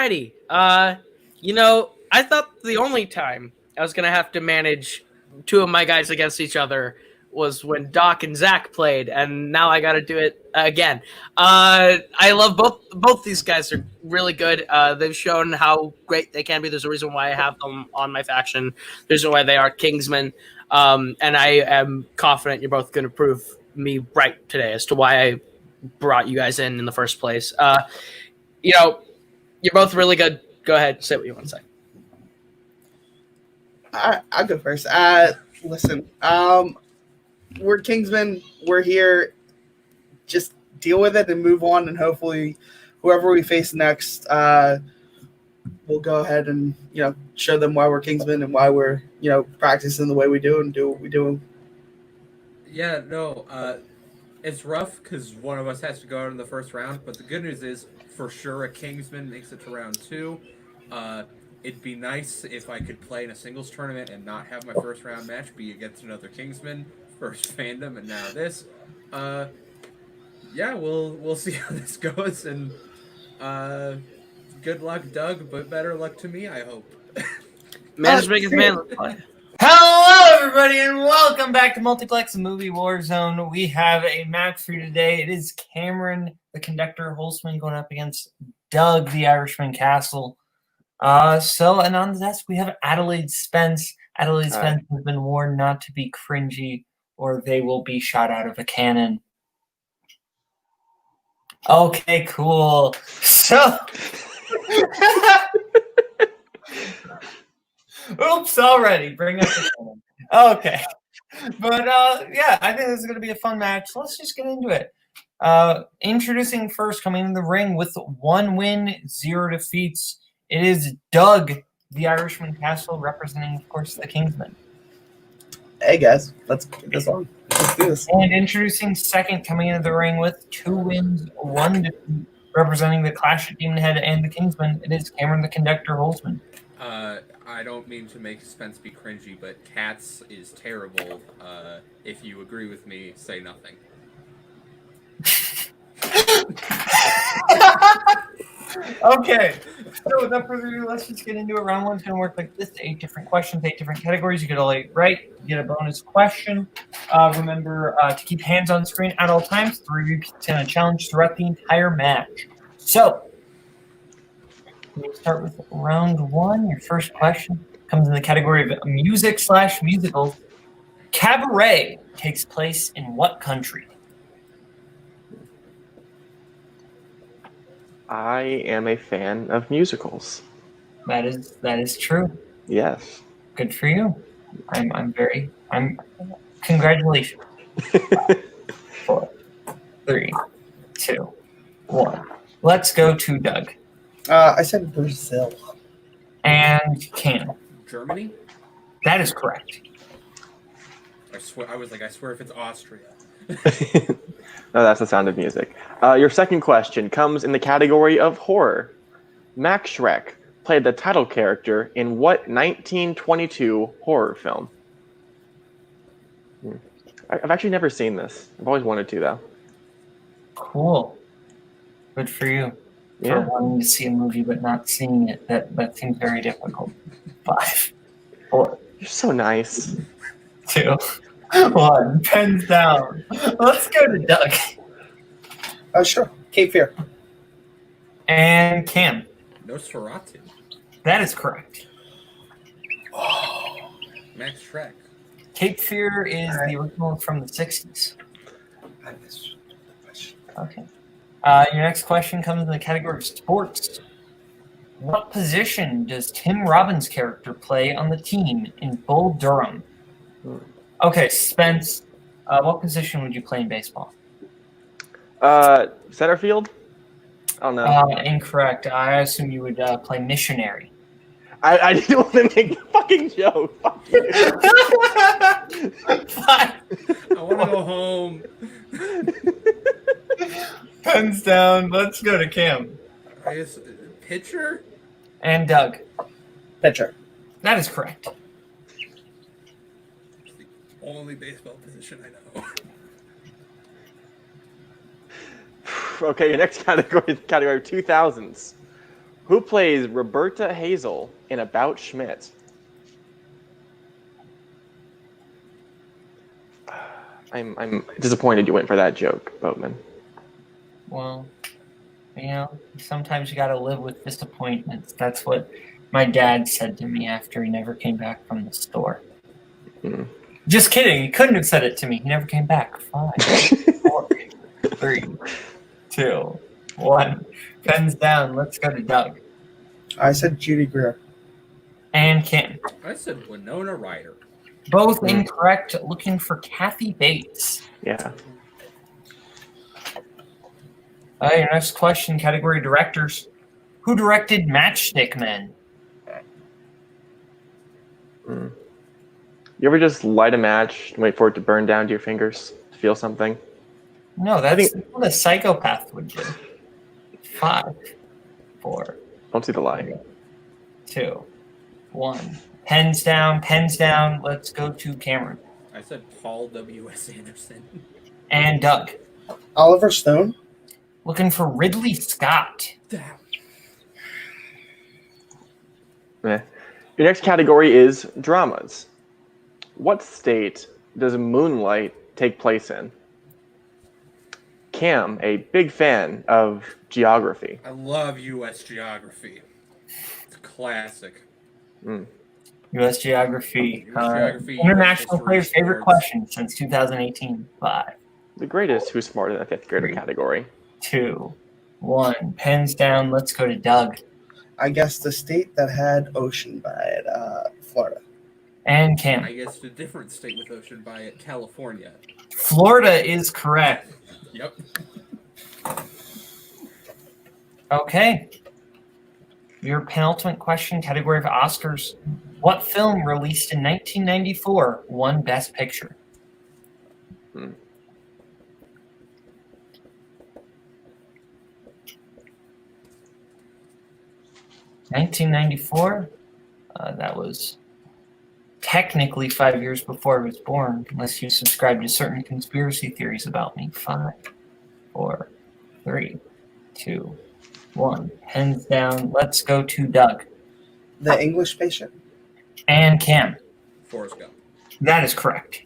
Alrighty. I thought the only time I was gonna have to manage two of my guys against each other was when Doc and Zach played, and now I got to do it again. I love both these guys are really good. They've shown how great they can be. There's a reason why I have them on my faction. There's a reason why they are Kingsmen, and I am confident you're both going to prove me right today as to why I brought you guys in the first place. You're both really good. Go ahead, say what you want to say. I'll go first. Listen, we're Kingsmen. We're here. Just deal with it and move on, and hopefully, whoever we face next, we'll go ahead and show them why we're Kingsmen and why we're practicing the way we do and do what we do. Yeah, no, it's rough because one of us has to go out in the first round, but the good news is, for sure, a Kingsman makes it to round 2. It'd be nice if I could play in a singles tournament and not have my first round match be against another Kingsman, first Fandom, and now this. Yeah, we'll see how this goes, and good luck, Doug, but better luck to me, I hope. Man's biggest man. Hello, everybody, and welcome back to Multiplex Movie Warzone. We have a match for you today. It is Cameron, the conductor, Holzman, going up against Doug, the Irishman, Cassel. And on the desk, we have Adelaide Spence. Adelaide Spence has been warned not to be cringy, or they will be shot out of a cannon. Okay, cool. So... Oops, already. Bring up the cannon. Okay. But, yeah, I think this is going to be a fun match. Let's just get into it. Introducing first, coming in the ring with 1 win, 0 defeats. It is Doug, the Irishman Cassel, representing, of course, the Kingsmen. Hey, guys. Let's get this on. Let's do this. And introducing second, coming into the ring with 2 wins, 1 defeat, representing the Clash at Demon Head and the Kingsmen. It is Cameron, the conductor, Holzman. I don't mean to make Spence be cringy, but Cats is terrible. If you agree with me, say nothing. Okay, so without further ado, let's just get into it. Round 1's going to work like this: 8 different questions, 8 different categories. You get all 8 right, you get a bonus question. Remember to keep hands on screen at all times. 3 repeats and a challenge throughout the entire match. So, we'll start with round 1. Your first question comes in the category of music/musical. Cabaret takes place in what country? I am a fan of musicals. That is true. Yes. Good for you. Congratulations. 5, 4, 3, 2, 1. Let's go to Doug. I said Brazil. And Cam. Germany? That is correct. I swear if it's Austria. No, that's the Sound of Music. Your second question comes in the category of horror. Max Schreck played the title character in what 1922 horror film? I've actually never seen this. I've always wanted to, though. Cool. Good for you. Yeah. For wanting to see a movie but not seeing it. That seems very difficult. 5, 4. You're so nice. 2, 1. Pens down. Let's go to Doug. Sure. Cape Fear. And Cam. Nosferatu. That is correct. Max Schreck. Cape Fear is the original from the 60s. Okay. Your next question comes in the category of sports. What position does Tim Robbins' character play on the team in Bull Durham? Okay, Spence, what position would you play in baseball? Center field? I don't know. Incorrect. I assume you would play missionary. I didn't want to make the fucking joke. Fuck you. I want to go home. Pens down. Let's go to Cam. I guess pitcher? And Doug. Pitcher. That is correct. It's the only baseball position I know. Okay, your next category is the category of 2000s. Who plays Roberta Hazel in About Schmidt? I'm disappointed you went for that joke, Boatman. Well, you know, sometimes you gotta live with disappointments. That's what my dad said to me after he never came back from the store. Hmm. Just kidding. He couldn't have said it to me. He never came back. 5, 4, 3, 2, 1. Pens down. Let's go to Doug. I said Judy Greer. And Kim. I said Winona Ryder. Both incorrect. Looking for Kathy Bates. Yeah. All right, your next question, category directors. Who directed Matchstick Men? You ever just light a match and wait for it to burn down to your fingers to feel something? No, that's what a psychopath would do. 5, 4, Don't see the lie. 2, 1. Pens down, pens down. Let's go to Cameron. I said Paul W.S. Anderson. And Doug. Oliver Stone. Looking for Ridley Scott. Damn. Your next category is dramas. What state does Moonlight take place in? Cam, a big fan of geography. I love U.S. geography. It's a classic. U.S. Geography. US Geography, International US player's history, favorite sports. question since 2018. 5, The greatest Who's Smarter Than a Fifth Grader category. 2, 1. Pens down. Let's go to Doug. I guess the state that had ocean by it, Florida. And Cam. I guess the different state with ocean by it, California. Florida is correct. Yep. Okay. Your penultimate question, category of Oscars. What film released in 1994 won Best Picture? 1994. That was technically 5 years before I was born, unless you subscribe to certain conspiracy theories about me. 5, 4, 3, 2, 1. Pens down. Let's go to Doug. The English Patient. And Cam. Forrest Gump. That is correct.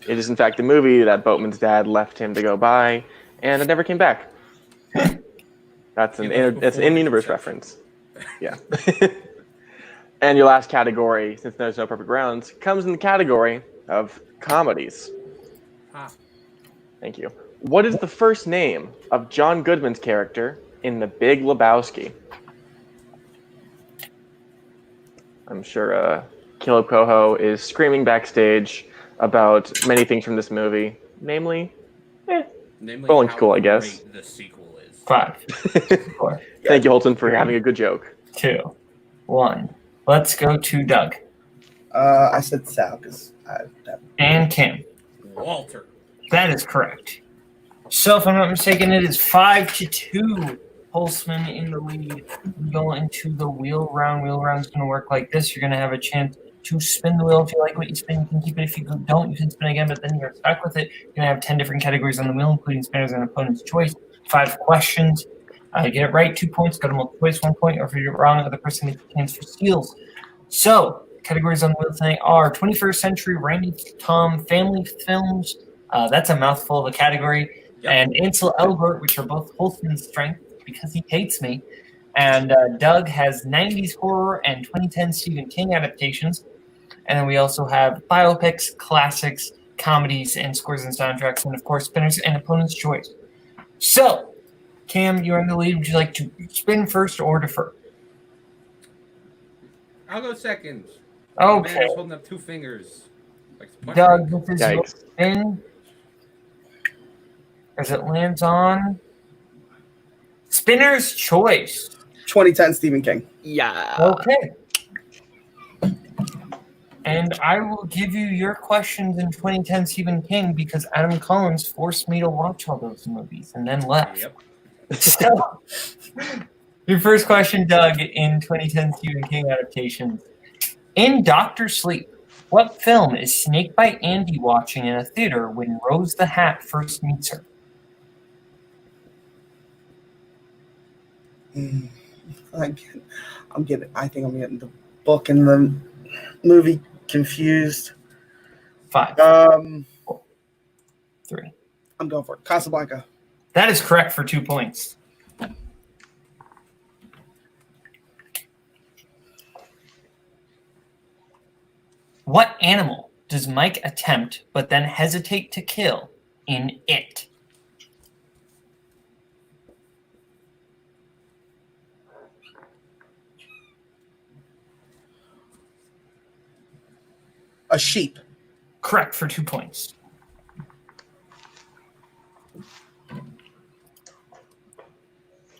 It is, in fact, the movie that Boatman's dad left him to go buy, and it never came back. That's an in-universe reference. Yeah. And your last category, since there's no perfect rounds, comes in the category of comedies. Thank you. What is the first name of John Goodman's character in The Big Lebowski? I'm sure Kaleb Koho is screaming backstage about many things from this movie, namely bowling how school, I guess. great the sequel is. 5, 4, Thank you, Holton, for having a good joke. 2, 1. Let's go to Doug. I said Sal because And Kim. Walter. That is correct. So, if I'm not mistaken, it is 5-2. Holzman in the lead. We go into the wheel round. Wheel round's going to work like this. You're going to have a chance to spin the wheel. If you like what you spin, you can keep it. If you don't, you can spin again, but then you're stuck with it. You're going to have 10 different categories on the wheel, including spinners and opponent's choice. 5 questions. Get it right, 2 points. Go to multiple choice, 1 point. Or if you're wrong, the other person gets a chance for steals. So, categories on the wheel tonight are 21st Century Randy Tom Family Films. That's a mouthful of a category. Yep. And Ansel Elgort, which are both Holtzman's strength because he hates me. And Doug has 90s horror and 2010 Stephen King adaptations. And then we also have biopics, classics, comedies, and scores and soundtracks, and of course, spinners and opponent's choice. So, Cam, you're in the lead. Would you like to spin first or defer? I'll go second. Okay. Man is holding up 2 fingers. Like Doug, this is your Yikes. spin. As it lands on spinner's choice. 2010 Stephen King. Yeah. Okay. And I will give you your questions in 2010 Stephen King because Adam Collins forced me to watch all those movies and then left. Yep. So, your first question, Doug, in 2010 Stephen King adaptations. In Dr. Sleep, what film is Snakebite Andy watching in a theater when Rose the Hat first meets her? I think I'm getting the book and the movie confused. 5, 3. I'm going for it. Casablanca. That is correct for 2 points. What animal does Mike attempt but then hesitate to kill in It? A sheep. Correct for 2 points.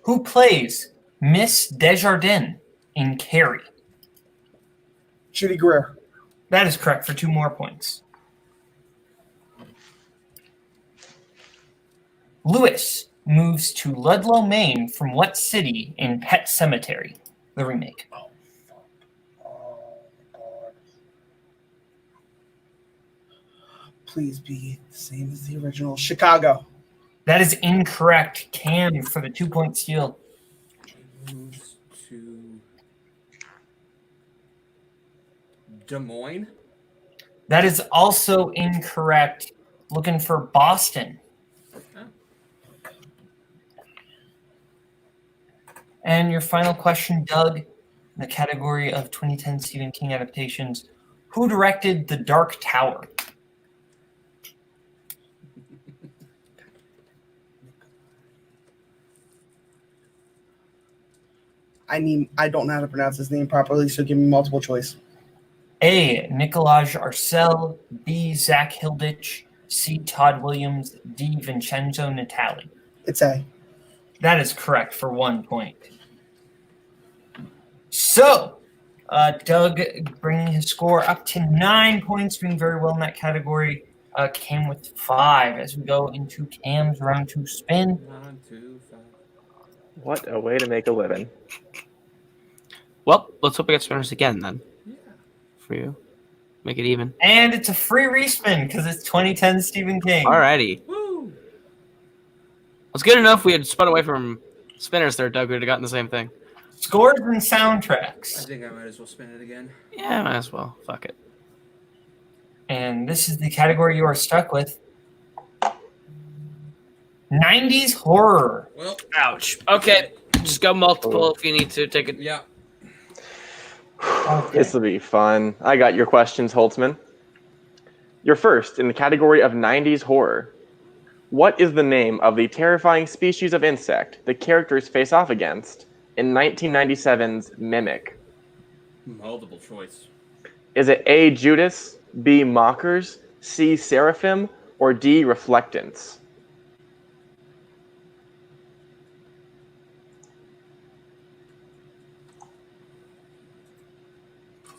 Who plays Miss Desjardin in Carrie? Judy Greer. That is correct for 2 more points. Lewis moves to Ludlow, Maine from what city in Pet Sematary, the remake? Please be the same as the original. Chicago. That is incorrect. Cam for the 2-point steal. Moves to Des Moines. That is also incorrect. Looking for Boston. Oh. And your final question, Doug, in the category of 2010 Stephen King adaptations. Who directed The Dark Tower? I don't know how to pronounce his name properly, so give me multiple choice. A. Nicolaj Arcel. B. Zach Hilditch. C. Todd Williams. D. Vincenzo Natali. It's A. That is correct for 1 point. So, Doug bringing his score up to 9 points, doing very well in that category. Cam with 5 as we go into Cam's round 2 spin. 1, 2, 5. What a way to make a living. Well, let's hope we get spinners again then. Yeah. For you. Make it even. And it's a free respin because it's 2010 Stephen King. Alrighty. Woo! It's good enough we had spun away from spinners there, Doug. We would have gotten the same thing. Scores and I soundtracks. think I might as well spin it again. Yeah, might as well. Fuck it. And this is the category you are stuck with. 90s horror. Well, Ouch. Okay. Just go multiple if you need to. Take it. yeah. This will be fun. I got your questions, Holzman. You're first in the category of 90s horror. What is the name of the terrifying species of insect the characters face off against in 1997's Mimic? Multiple choice. Is it A. Judas, B. Mockers, C. Seraphim, or D. Reflectants?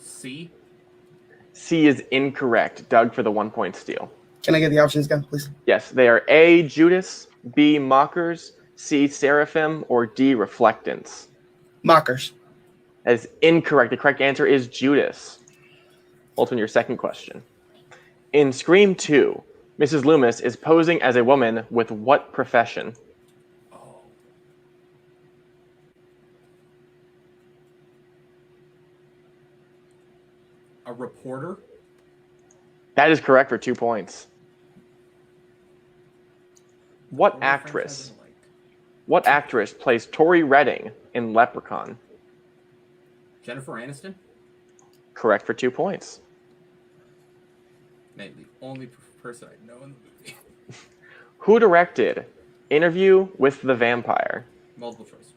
C. C is incorrect. Doug for the 1 point steal. Can I get the options again, please? Yes, they are A. Judas, B. Mockers, C. Seraphim, or D. Reflectants. Mockers. That is incorrect. The correct answer is Judas. Holtzman, your second question. In Scream 2, Mrs. Loomis is posing as a woman with what profession? Oh. A reporter? That is correct for 2 points. What What are actress? franchises like? What actress plays Tori Redding in Leprechaun? Jennifer Aniston? Correct for 2 points. Maybe the only person I know in the movie. Who directed Interview with the Vampire? Multiple choice.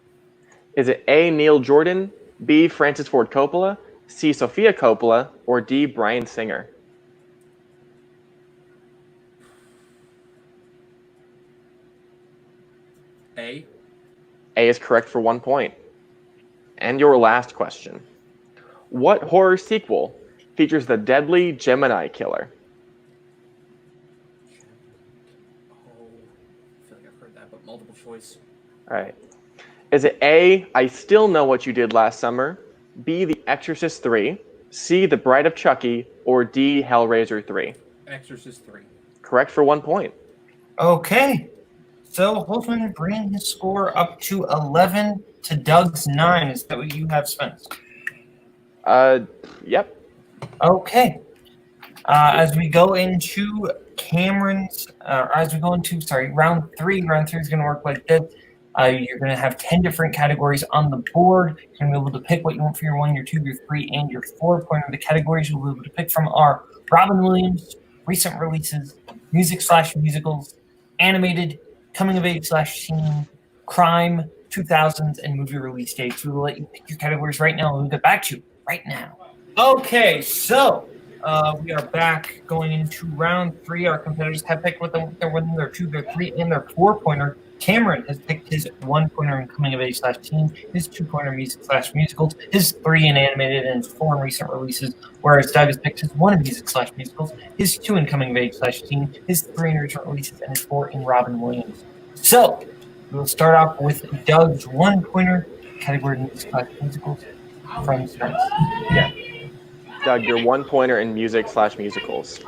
Is it A. Neil Jordan, B. Francis Ford Coppola, C. Sophia Coppola, or D. Bryan Singer? A. A is correct for 1 point. And your last question. What horror sequel features the deadly Gemini killer? Oh, I feel like I've heard that, but multiple choice. All right. Is it A, I Still Know What You Did Last Summer, B, The Exorcist 3, C, The Bride of Chucky, or D, Hellraiser 3? Exorcist 3. Correct for 1 point. Okay. So Holzman bringing his score up to 11 to Doug's 9. Is that what you have, Spence? Yep. Okay. As we go into Cameron's, round 3. Round 3 is going to work like this. You're going to have 10 different categories on the board. You're going to be able to pick what you want for your 1, your 2, your 3, and your 4 pointer. The categories you'll be able to pick from are Robin Williams, recent releases, music/musicals, animated, coming-of-age/teen, crime, 2000s, and movie release dates. We will let you pick your categories right now, and we'll get back to you right now. Okay, so we are back going into round 3. Our competitors have picked what their 1, their 2, their 3, and their 4 pointer. Cameron has picked his 1 pointer in coming of age/teen, his 2 pointer music/musicals, his 3 in animated, and his 4 in recent releases. Whereas Doug has picked his 1 in music/musicals, his 2 in coming of age/teen, his 3 in recent releases, and his 4 in Robin Williams. So we'll start off with Doug's 1 pointer category music/musicals from Spence. Yeah. Doug, your 1 pointer in music/musicals.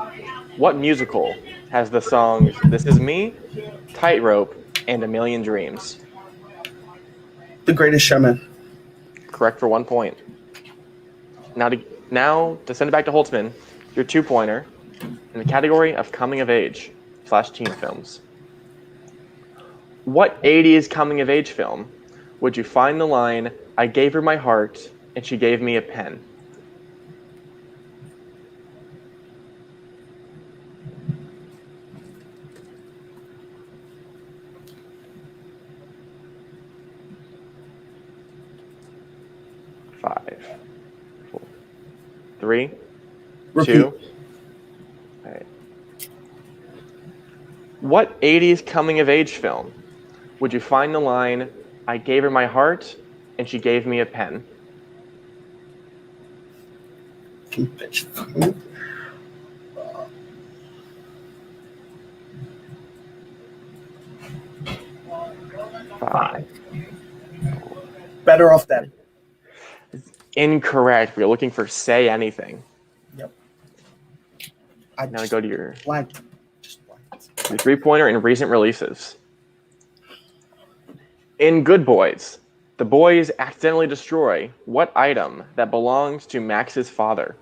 What musical has the songs "This Is Me," "Tightrope," and "A Million Dreams"? The Greatest Showman. Correct for 1 point. Now to send it back to Holzman, your 2 pointer in the category of coming of age/teen films. What 80s coming of age film would you find the line "I gave her my heart and she gave me a pen"? Five, 4, 3, Repeat. 2. All right. What 80s coming of age film would you find the line "I gave her my heart and she gave me a pen"? Five. Better Off Dead. Incorrect. We're looking for "Say Anything." Yep. Now go to your Blanked. Just blanked. your 3 pointer in recent releases. In Good Boys, the boys accidentally destroy what item that belongs to Max's father?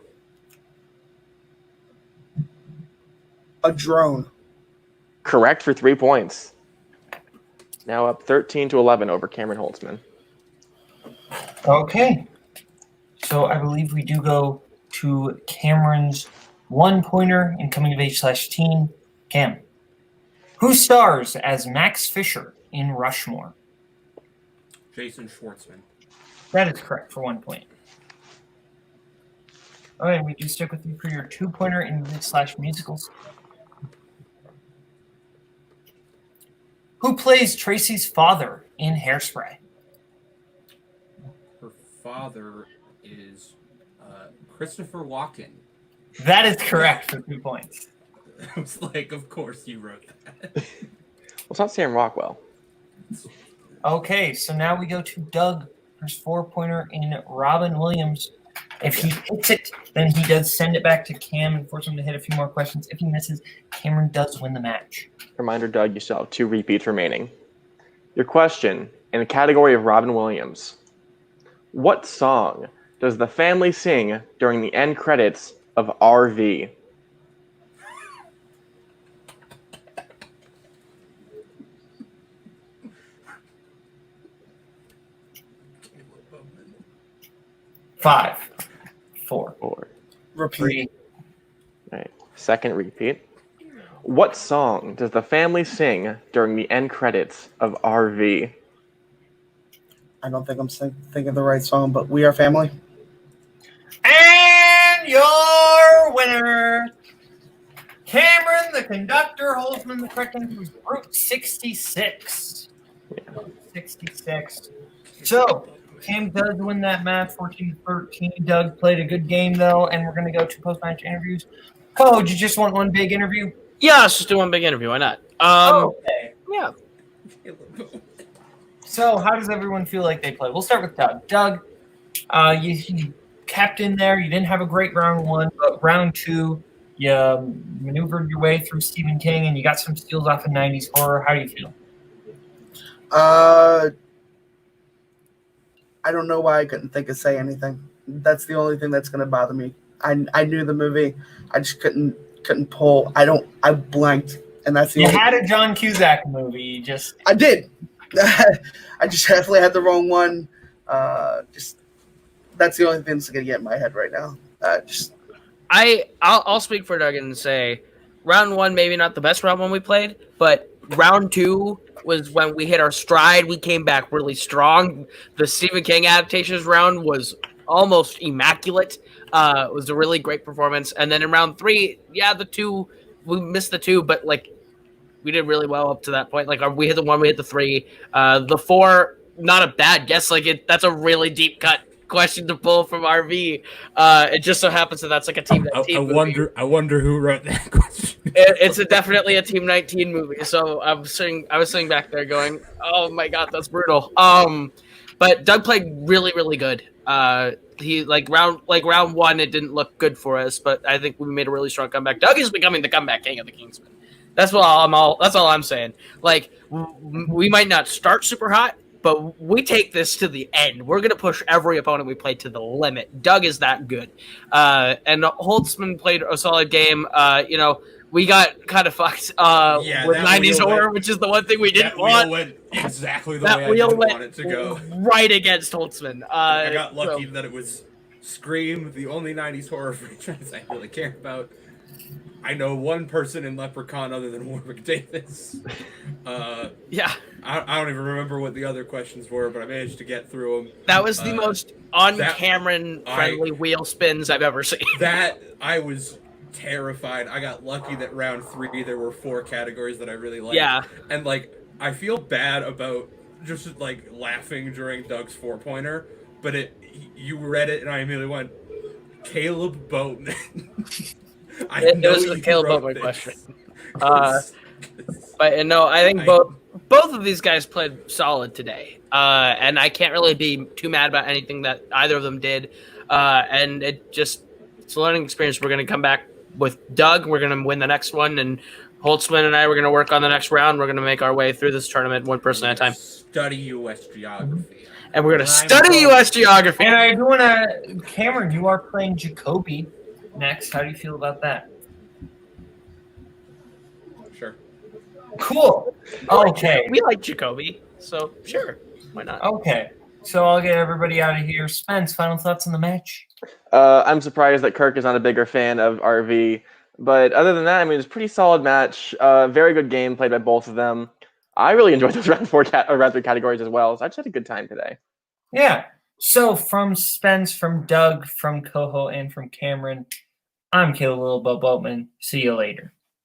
A drone. Correct for 3 points. Now up 13-11 over Cameron Holzman. Okay. So I believe we do go to Cameron's 1 pointer in coming of age/teen. Cam, who stars as Max Fisher in Rushmore? Jason Schwartzman. That is correct for 1 point. All right, we do stick with you for your 2 pointer in music/musicals. Who plays Tracy's father in Hairspray? Her father is Christopher Walken. That is correct for 2 points. I was like, of course you wrote that. Well, it's not Sam Rockwell. Okay, so now we go to Doug for his 4 pointer in Robin Williams. If he hits it, then he does send it back to Cam and force him to hit a few more questions. If he misses, Cameron does win the match. Reminder, Doug, you still have 2 repeats remaining. Your question in the category of Robin Williams. What song does the family sing during the end credits of RV? Five, four, 4. Repeat. 3. All right. Second repeat. What song does the family sing during the end credits of RV? I don't think I'm thinking of the right song, but We Are Family. And your winner, Cameron, the conductor, Holzman, the correct answer was Route 66. Yeah. 66. So, Cam does win that match, 14-13. Doug played a good game, though, and we're going to go to post-match interviews. Koho, did you just want one big interview? Yeah, let's just do one big interview. Why not? Okay. Yeah. So, how does everyone feel like they played? We'll start with Doug. Doug, you kept in there. You didn't have a great round 1, but round 2, you maneuvered your way through Stephen King, and you got some steals off of 90s horror. How do you feel? I don't know why I couldn't think of Say Anything. That's the only thing that's going to bother me. I knew the movie. I just couldn't pull. I blanked, and that's the You only had a John Cusack movie. You just I did. I just definitely had the wrong one. Just that's the only thing that's going to get in my head right now. I'll speak for Doug and say round one, maybe not the best round one we played, but round two was when we hit our stride. We came back really strong. The Stephen King adaptations round was almost immaculate. It was a really great performance. And then in round three, yeah, we missed the two, but like we did really well up to that point. Like we hit the one, we hit the three, the four. Not a bad guess. Like that's a really deep cut question to pull from RV. It just so happens that that's like a Team 19 movie. I wonder who wrote that question. It's definitely a Team 19 movie. So I was sitting back there going, "Oh my god, that's brutal." But Doug played really, really good. He round one, it didn't look good for us, but I think we made a really strong comeback. Doug is becoming the comeback king of the Kingsmen. That's all I'm saying. Like we might not start super hot, but we take this to the end. We're going to push every opponent we play to the limit. Doug is that good. And Holzman played a solid game. We got kind of fucked with 90s horror, which is the one thing we didn't want. Went exactly the that way I wheel didn't went want it to go. Right against Holzman. I got lucky that it was Scream, the only 90s horror franchise I really care about. I know one person in Leprechaun other than Warwick Davis. Yeah. I don't even remember what the other questions were, but I managed to get through them. That was the most on-Cameron-friendly wheel spins I've ever seen. That, I was terrified. I got lucky that round three, there were 4 categories that I really liked. Yeah. And, I feel bad about just, laughing during Doug's 4-pointer, but you read it and I immediately went, Kaleb Boatman. It was the Kaleb Boatman question. But no, I think both of these guys played solid today, and I can't really be too mad about anything that either of them did. And it's a learning experience. We're going to come back with Doug. We're going to win the next one, and Holtzman and I we're going to work on the next round. We're going to make our way through this tournament one person at a time. Study U.S. geography. And we're going to study U.S. geography. And I do want to, Cameron, you are playing Jacoby next. How do you feel about that? Sure. Cool. Okay. We like Jacoby, so sure. Why not? Okay. So I'll get everybody out of here. Spence, final thoughts on the match? I'm surprised that Kirk is not a bigger fan of RV. But other than that, I mean, it's a pretty solid match. Very good game played by both of them. I really enjoyed those round 3 categories as well. So I just had a good time today. Yeah. So from Spence, from Doug, from Koho, and from Cameron, I'm Caleb Boatman. See you later.